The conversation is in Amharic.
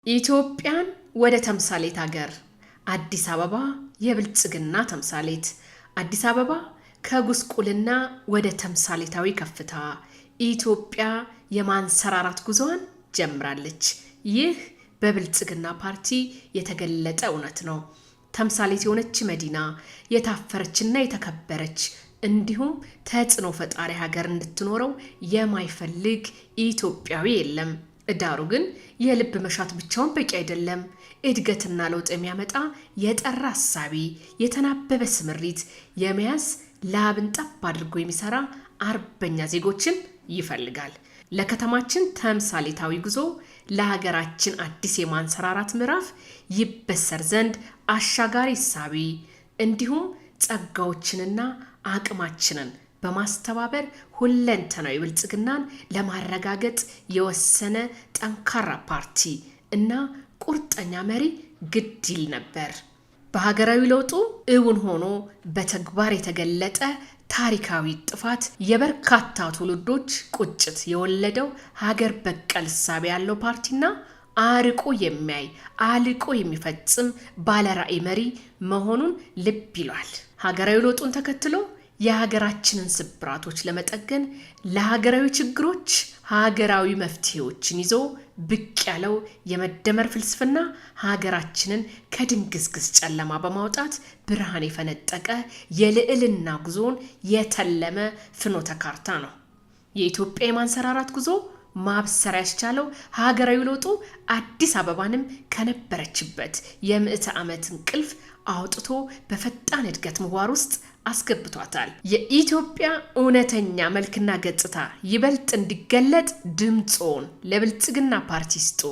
ኢትዮጵያን ወደ ተምሳሌት ሀገር አዲስ አበባ የብልጽግና ተምሳሌት አዲስ አበባ ከጉስቁልና ወደ ተምሳሌታዊ ከፍታ ኢትዮጵያ የማንሰራራት ጉዞዋን ጀምራለች። ይህ በብልጽግና ፓርቲ የተገለጠ እውነት ነው። ተምሳሌት የሆነች መዲና የታፈረችና የተከበረች እንዲሁም ተጽዕኖ ፈጣሪ ሀገር እንድትኖረው የማይፈልግ ኢትዮጵያዊ የለም። ዳሩ ግን የልብ መሻት ብቻውን በቂ አይደለም። እድገትና ለውጥ የሚያመጣ የጠራ ሐሳቢ፣ የተናበበ ስምሪት የመያዝ ላብን ጠብ አድርጎ የሚሰራ አርበኛ ዜጎችን ይፈልጋል። ለከተማችን ተምሳሌታዊ ጉዞ ለሀገራችን አዲስ የማንሰራራት ምዕራፍ ይበሰር ዘንድ አሻጋሪ ሐሳቢ እንዲሁም ጸጋዎችንና አቅማችንን በማስተባበር ሁለንተናዊ ብልጽግናን ለማረጋገጥ የወሰነ ጠንካራ ፓርቲ እና ቁርጠኛ መሪ ግድ ይል ነበር። በሀገራዊ ለውጡ እውን ሆኖ በተግባር የተገለጠ ታሪካዊ ጥፋት የበርካታ ትውልዶች ቁጭት የወለደው ሀገር በቀል እሳቤ ያለው ፓርቲና አርቆ የሚያይ አልቆ የሚፈጽም ባለራዕይ መሪ መሆኑን ልብ ይሏል። ሀገራዊ ለውጡን ተከትሎ የሀገራችንን ስብራቶች ለመጠገን ለሀገራዊ ችግሮች ሀገራዊ መፍትሄዎችን ይዞ ብቅ ያለው የመደመር ፍልስፍና ሀገራችንን ከድንግዝግዝ ጨለማ በማውጣት ብርሃን የፈነጠቀ የልዕልና ጉዞን የተለመ ፍኖተ ካርታ ነው። የኢትዮጵያ የማንሰራራት ጉዞ ማብሰር ያስቻለው ሀገራዊ ለውጡ አዲስ አበባንም ከነበረችበት የምዕተ ዓመት እንቅልፍ አውጥቶ በፈጣን እድገት ምህዋር ውስጥ አስገብቷታል። የኢትዮጵያ እውነተኛ መልክና ገጽታ ይበልጥ እንዲገለጥ ድምጾን ለብልጽግና ፓርቲ ስጡ።